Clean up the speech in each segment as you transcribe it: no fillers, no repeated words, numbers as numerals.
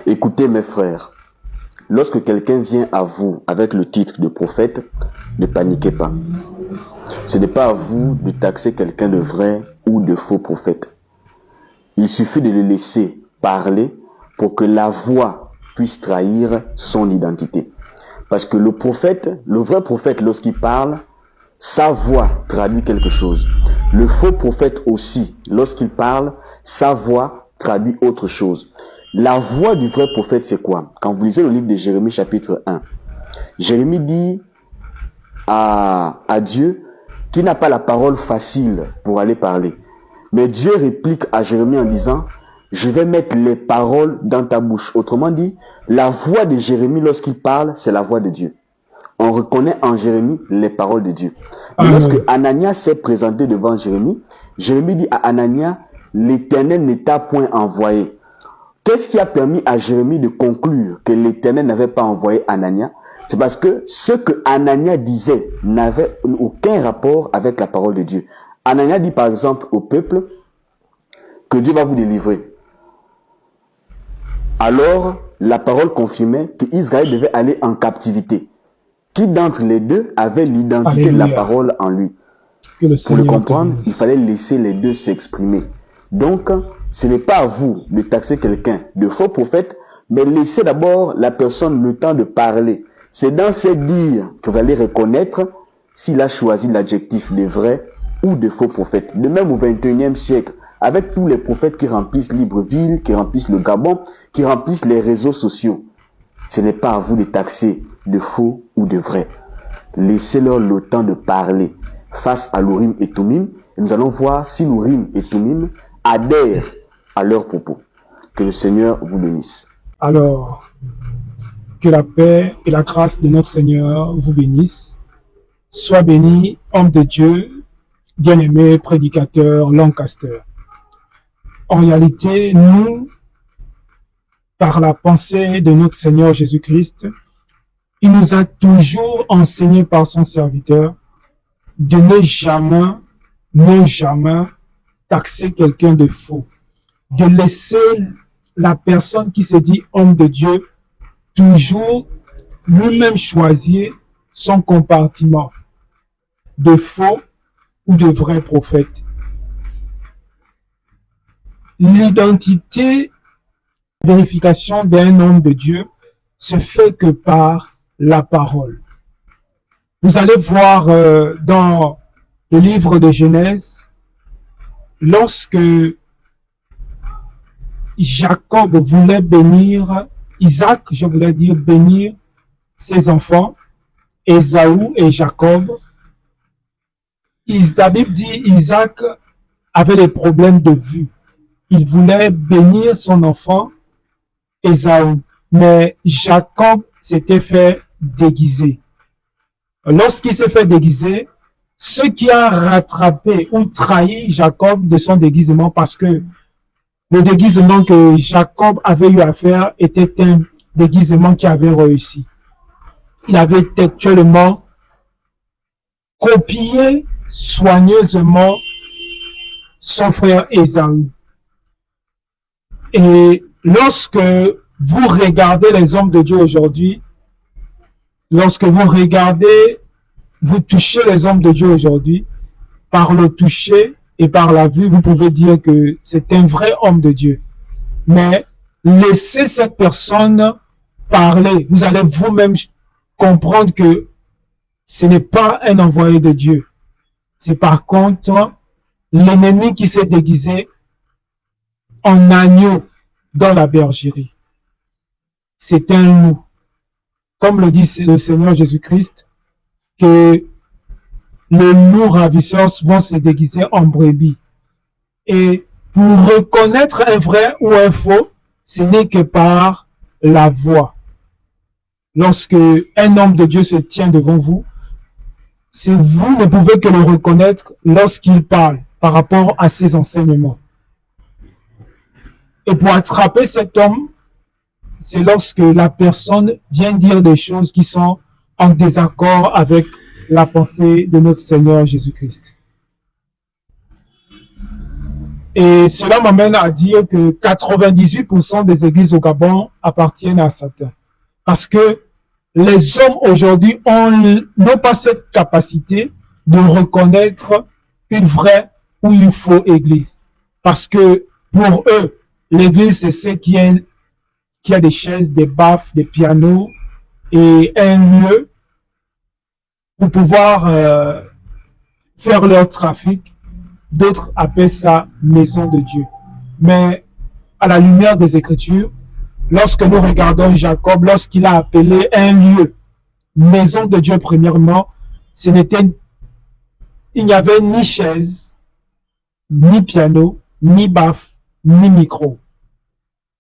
Écoutez mes frères, lorsque quelqu'un vient à vous avec le titre de prophète, ne paniquez pas. Ce n'est pas à vous de taxer quelqu'un de vrai ou de faux prophète. Il suffit de le laisser parler pour que la voix puisse trahir son identité. Parce que le prophète, le vrai prophète, lorsqu'il parle, sa voix traduit quelque chose. Le faux prophète aussi, lorsqu'il parle, sa voix traduit autre chose. La voix du vrai prophète, c'est quoi? Quand vous lisez le livre de Jérémie chapitre 1, Jérémie dit à Dieu qu'il n'a pas la parole facile pour aller parler. Mais Dieu réplique à Jérémie en disant, je vais mettre les paroles dans ta bouche. Autrement dit, la voix de Jérémie lorsqu'il parle, c'est la voix de Dieu. On reconnaît en Jérémie les paroles de Dieu. Mais lorsque Ananias s'est présenté devant Jérémie, Jérémie dit à Ananias, l'Éternel ne t'a point envoyé. Qu'est-ce qui a permis à Jérémie de conclure que l'Éternel n'avait pas envoyé Ananias? C'est parce que ce que Ananias disait n'avait aucun rapport avec la parole de Dieu. Ananias dit par exemple au peuple que Dieu va vous délivrer. Alors, la parole confirmait qu'Israël devait aller en captivité. Qui d'entre les deux avait l'identité de la parole en lui? Pour le comprendre, il fallait laisser les deux s'exprimer. Donc, ce n'est pas à vous de taxer quelqu'un de faux prophète, mais laissez d'abord la personne le temps de parler. C'est dans ses dires que vous allez reconnaître s'il a choisi l'adjectif de vrai ou de faux prophète. De même au XXIe siècle, avec tous les prophètes qui remplissent Libreville, qui remplissent le Gabon, qui remplissent les réseaux sociaux, ce n'est pas à vous de taxer de faux ou de vrai. Laissez-leur le temps de parler face à l'Urim et Thummim, et nous allons voir si l'Urim et Thummim adhèrent à leurs propos. Que le Seigneur vous bénisse. Alors, que la paix et la grâce de notre Seigneur vous bénissent. Sois béni, homme de Dieu, bien-aimé prédicateur Lancaster. En réalité, nous, par la pensée de notre Seigneur Jésus-Christ, il nous a toujours enseigné par son serviteur de ne jamais, non jamais, taxer quelqu'un de faux. De laisser la personne qui se dit homme de Dieu toujours lui-même choisir son compartiment de faux ou de vrai prophète. L'identité, vérification d'un homme de Dieu se fait que par la parole. Vous allez voir dans le livre de Genèse, lorsque Jacob voulait bénir, Isaac, je voulais dire bénir ses enfants, Ésaü et Jacob, la Bible dit Isaac avait des problèmes de vue. Il voulait bénir son enfant Ésaü, mais Jacob s'était fait déguiser. Lorsqu'il s'est fait déguiser, ce qui a rattrapé ou trahi Jacob de son déguisement, parce que le déguisement que Jacob avait eu à faire était un déguisement qui avait réussi. Il avait textuellement copié soigneusement son frère Ésaü. Et lorsque vous regardez les hommes de Dieu aujourd'hui, lorsque vous regardez, vous touchez les hommes de Dieu aujourd'hui, par le toucher et par la vue, vous pouvez dire que c'est un vrai homme de Dieu. Mais laissez cette personne parler. Vous allez vous-même comprendre que ce n'est pas un envoyé de Dieu. C'est par contre l'ennemi qui s'est déguisé en agneau dans la bergerie. C'est un loup. Comme le dit le Seigneur Jésus-Christ, que les loups ravisseurs vont se déguiser en brebis. Et pour reconnaître un vrai ou un faux, ce n'est que par la voix. Lorsque un homme de Dieu se tient devant vous, vous ne pouvez que le reconnaître lorsqu'il parle par rapport à ses enseignements. Et pour attraper cet homme, c'est lorsque la personne vient dire des choses qui sont en désaccord avec la pensée de notre Seigneur Jésus-Christ. Et cela m'amène à dire que 98% des églises au Gabon appartiennent à Satan. Parce que les hommes aujourd'hui n'ont pas cette capacité de reconnaître une vraie ou une fausse église. Parce que pour eux, l'église, c'est ce qui a des chaises, des baffes, des pianos et un lieu pour pouvoir faire leur trafic. D'autres appellent ça maison de Dieu. Mais à la lumière des Écritures, lorsque nous regardons Jacob, lorsqu'il a appelé un lieu maison de Dieu premièrement, il n'y avait ni chaise, ni piano, ni baffes, ni micro.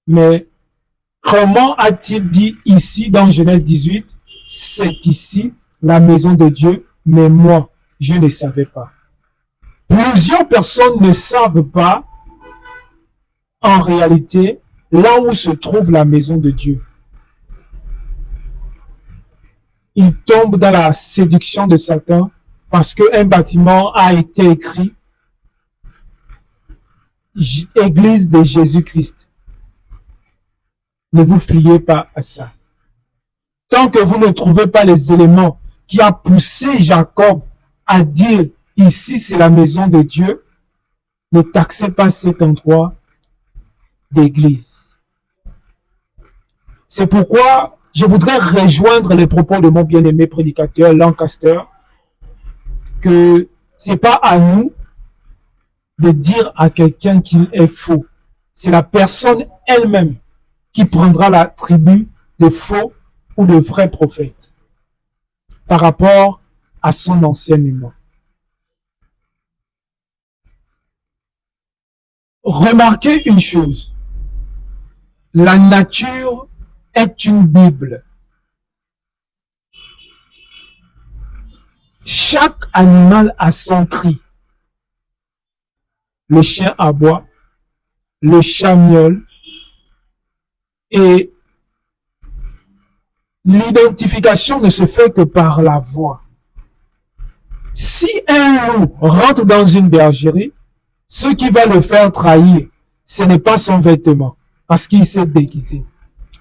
Mais comment a-t-il dit ici dans Genèse 18, c'est ici la maison de Dieu, mais moi, je ne savais pas. Plusieurs personnes ne savent pas, en réalité, là où se trouve la maison de Dieu. Ils tombent dans la séduction de Satan parce qu'un bâtiment a été écrit Église de Jésus-Christ. Ne vous fiez pas à ça. Tant que vous ne trouvez pas les éléments qui a poussé Jacob à dire ici c'est la maison de Dieu, ne taxez pas cet endroit d'église. C'est pourquoi je voudrais rejoindre les propos de mon bien-aimé prédicateur Lancaster, que c'est pas à nous de dire à quelqu'un qu'il est faux. C'est la personne elle-même qui prendra la tribu de faux ou de vrais prophètes par rapport à son enseignement. Remarquez une chose, la nature est une Bible. Chaque animal a son cri. Le chien aboie, le chat miaule, et l'identification ne se fait que par la voix. Si un loup rentre dans une bergerie, ce qui va le faire trahir, ce n'est pas son vêtement, parce qu'il s'est déguisé.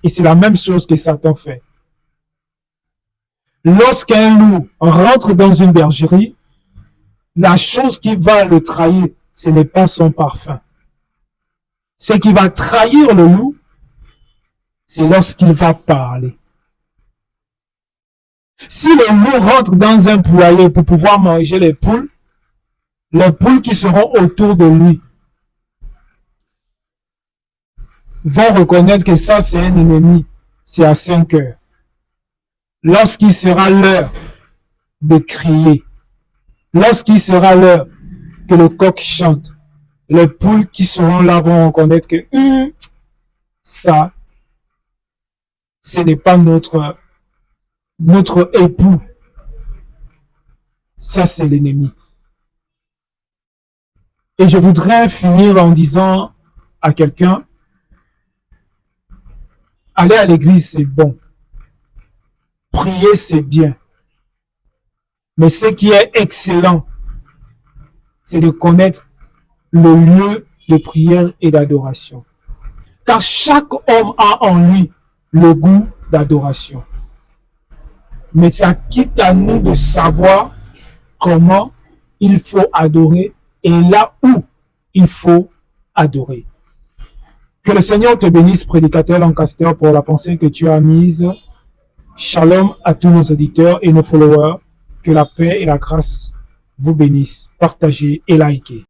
Et c'est la même chose que Satan fait. Lorsqu'un loup rentre dans une bergerie, la chose qui va le trahir, ce n'est pas son parfum. Ce qui va trahir le loup, c'est lorsqu'il va parler. Si le loup rentre dans un poulailler pour pouvoir manger les poules qui seront autour de lui vont reconnaître que ça c'est un ennemi, c'est à 5 heures. Lorsqu'il sera l'heure de crier, lorsqu'il sera l'heure que le coq chante, les poules qui seront là vont reconnaître que ça, ce n'est pas notre époux. Ça, c'est l'ennemi. Et je voudrais finir en disant à quelqu'un, aller à l'église, c'est bon. Prier, c'est bien. Mais ce qui est excellent, c'est de connaître le lieu de prière et d'adoration. Car chaque homme a en lui le goût d'adoration. Mais ça quitte à nous de savoir comment il faut adorer et là où il faut adorer. Que le Seigneur te bénisse, prédicateur Lancaster, pour la pensée que tu as mise. Shalom à tous nos auditeurs et nos followers. Que la paix et la grâce vous bénissent. Partagez et likez.